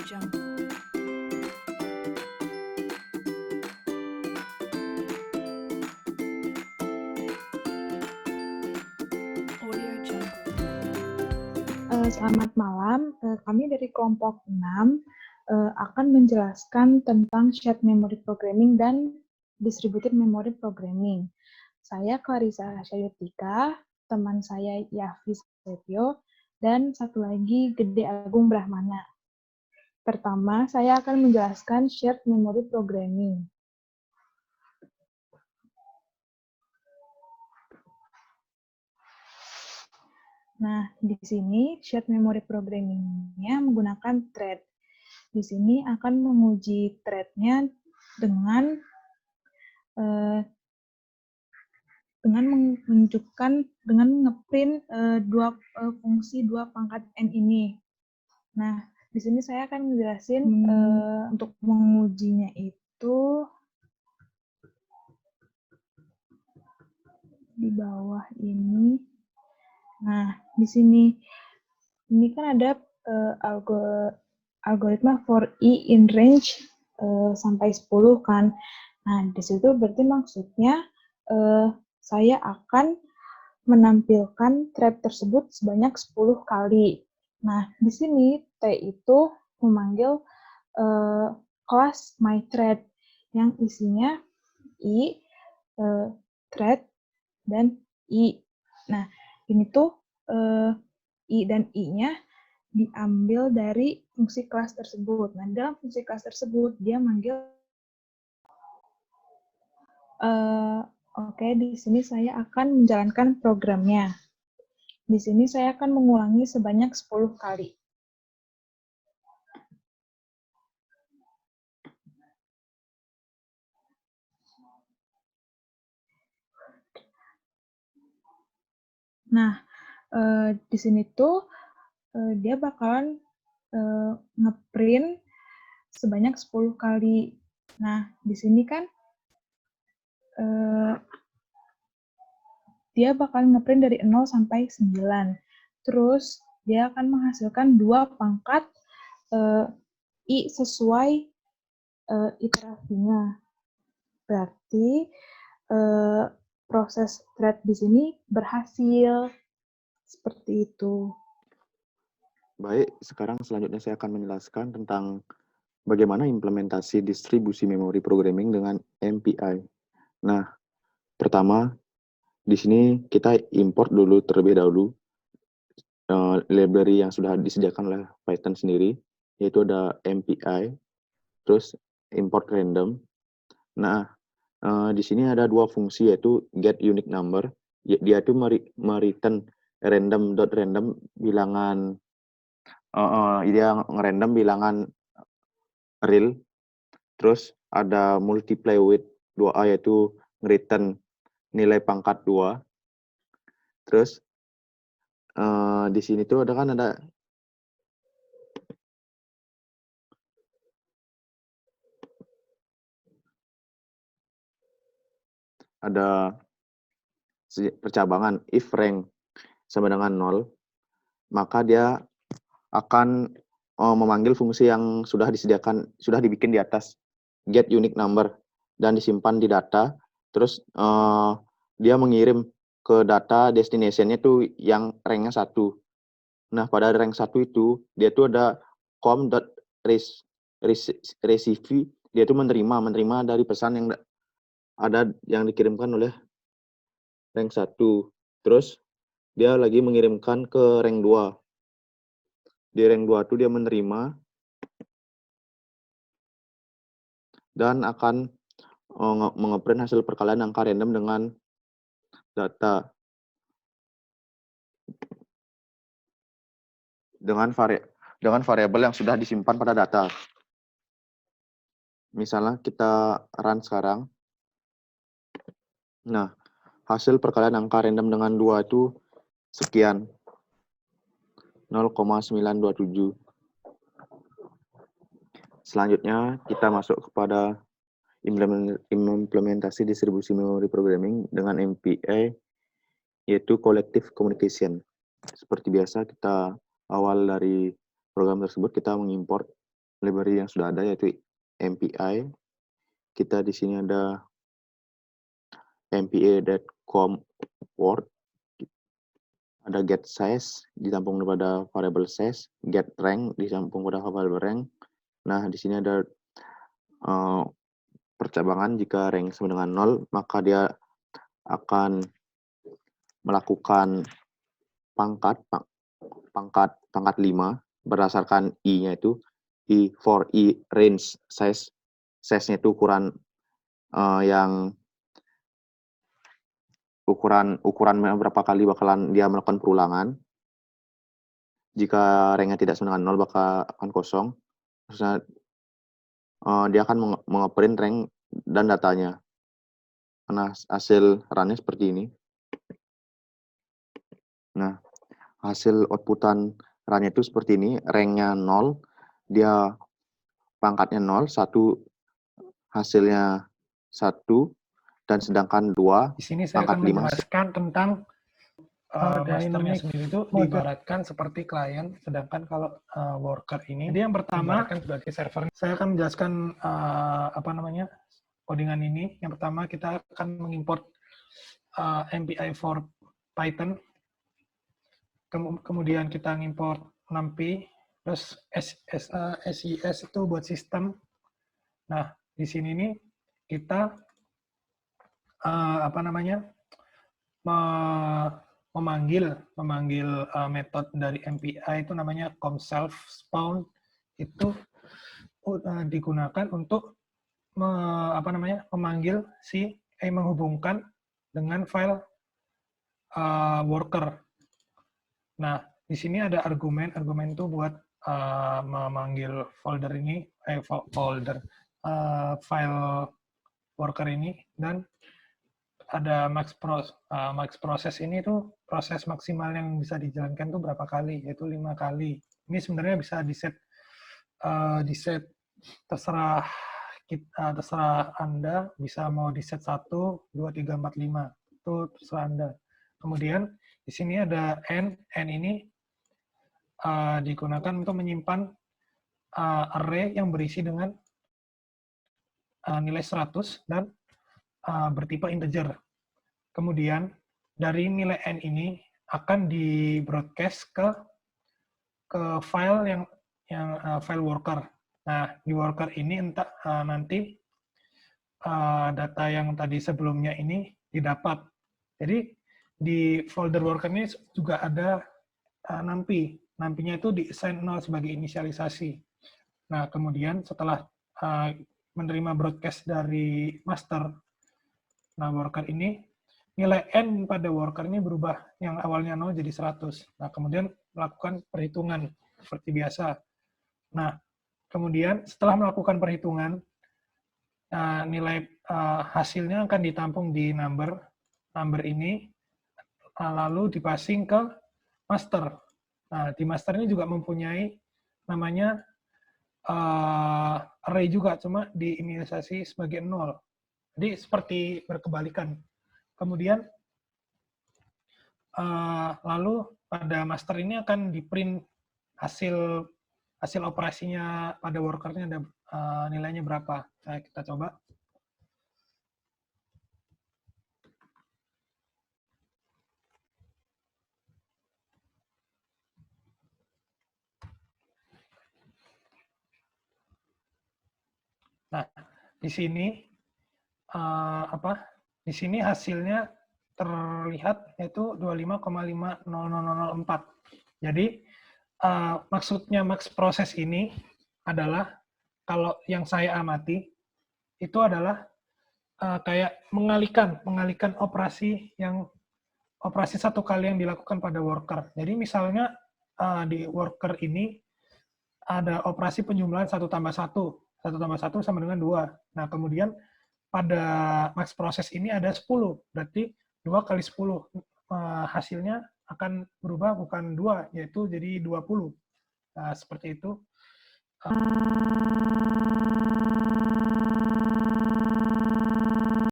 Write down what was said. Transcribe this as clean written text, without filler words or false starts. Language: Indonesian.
Jungle. Audio Jungle. Selamat malam, kami dari kelompok 6 akan menjelaskan tentang shared memory programming dan distributed memory programming. Saya Clarissa Syayutika, teman saya Yafi Setio, dan satu lagi Gede Agung Brahmana. Pertama, saya akan menjelaskan shared memory programming. Nah, di sini shared memory programming-nya menggunakan thread. Di sini akan menguji thread-nya dengan dengan ngeprint fungsi dua pangkat n ini. Nah, di sini saya akan menjelasin untuk mengujinya itu di bawah ini. Nah, di sini ini kan ada algoritma for i in range sampai 10 kan. Nah, di situ berarti maksudnya saya akan menampilkan thread tersebut sebanyak 10 kali. Nah, di sini T itu memanggil kelas myThread yang isinya i, thread, dan i. Nah, ini tuh i dan i-nya diambil dari fungsi kelas tersebut. Nah, dalam fungsi kelas tersebut, dia manggil Oke, di sini saya akan menjalankan programnya. Di sini saya akan mengulangi sebanyak 10 kali. Nah, di sini tuh dia bakalan ngeprint sebanyak 10 kali. Nah, di sini kan dia bakal ngeprint dari 0 sampai 9. Terus dia akan menghasilkan dua pangkat i sesuai iterasinya. Berarti proses thread di sini berhasil. Seperti itu. Baik, sekarang selanjutnya saya akan menjelaskan tentang bagaimana implementasi distribusi memori programming dengan MPI. Nah, pertama, di sini kita import dulu terlebih dahulu library yang sudah disediakan oleh Python sendiri, yaitu ada MPI, terus import random. Nah, di sini ada dua fungsi, yaitu get unique number. Dia itu mereturn random bilangan, dia ngerandom bilangan real. Terus ada multiply with 2a, yaitu return nilai pangkat 2. Terus di sini tuh ada percabangan if rank sama dengan 0, maka dia akan memanggil fungsi yang sudah dibikin di atas, get unique number, dan disimpan di data. Terus dia mengirim ke data destination-nya tuh yang rank-nya 1. Nah, pada rank 1 itu dia tuh ada com.receive, dia tuh menerima dari pesan yang ada yang dikirimkan oleh rank 1. Terus dia lagi mengirimkan ke rank 2. Di rank 2 itu dia menerima dan akan mengeprint hasil perkalian angka random dengan data dengan variabel yang sudah disimpan pada data. Misalnya kita run sekarang. Nah, hasil perkalian angka random dengan 2 itu sekian, 0,927. Selanjutnya kita masuk kepada implementasi distribusi memori programming dengan MPA, yaitu collective communication. Seperti biasa, kita awal dari program tersebut kita mengimport library yang sudah ada, yaitu MPI. Kita di sini ada mpa.com.word, ada get size ditampung pada variable size, get rank ditampung pada variable rank. Nah, di sini ada percabangan. Jika rank sama dengan 0, maka dia akan melakukan pangkat 5 berdasarkan I-nya itu for I range size-nya itu ukuran berapa kali bakalan dia melakukan perulangan. Jika ranknya tidak sama dengan 0, akan kosong. Terusnya dia akan mengoperate rank dan datanya. Nah, hasil run-nya seperti ini. Nah, hasil outputan run-nya itu seperti ini. Rank-nya 0, dia pangkatnya 0, 1 hasilnya 1, dan sedangkan 2 Di sini saya pangkat akan 5. menjelaskan tentang masternya sendiri itu diibaratkan seperti klien, sedangkan kalau worker ini, jadi yang pertama sebagai server. Saya akan menjelaskan codingan ini. Yang pertama kita akan mengimport MPI for Python, kemudian kita mengimport NumPy, terus SIS itu buat sistem. Nah, di sini nih kita memanggil metode dari MPI itu namanya com_self_spawn, itu digunakan untuk menghubungkan dengan file worker. Nah, di sini ada argumen itu buat memanggil folder ini, file worker ini, dan ada max proses ini tuh proses maksimal yang bisa dijalankan tuh berapa kali, yaitu 5 kali. Ini sebenarnya bisa di-set terserah Anda, bisa mau di-set 1, 2, 3, 4, 5. Itu terserah Anda. Kemudian di sini ada n ini digunakan untuk menyimpan array yang berisi dengan nilai 100 dan bertipe integer. Kemudian dari nilai n ini akan di-broadcast ke file yang file worker. Nah, di worker ini nanti data yang tadi sebelumnya ini didapat. Jadi di folder worker ini juga ada NumPy. NumPy-nya itu di-assign 0 sebagai inisialisasi. Nah, kemudian setelah menerima broadcast dari master, nah worker ini, nilai n pada worker ini berubah, yang awalnya 0 jadi 100. Nah, kemudian melakukan perhitungan seperti biasa. Nah, kemudian setelah melakukan perhitungan, nilai hasilnya akan ditampung di number ini, lalu dipasing ke master. Nah, di master ini juga mempunyai namanya array juga, cuma diinisialisasi sebagai 0. Jadi seperti berkebalikan. Kemudian lalu pada master ini akan di-print hasil operasinya pada workernya, ada nilainya berapa. Kita coba. Nah, di sini di sini hasilnya terlihat yaitu 25,50004. Jadi maksudnya max proses ini adalah, kalau yang saya amati itu adalah kayak mengalihkan operasi satu kali yang dilakukan pada worker. Jadi misalnya di worker ini ada operasi penjumlahan 1 tambah 1. 1 tambah 1 sama dengan 2. Nah, kemudian pada max proses ini ada 10. Berarti 2 kali 10. Hasilnya akan berubah, bukan 2, yaitu jadi 20. Nah, seperti itu.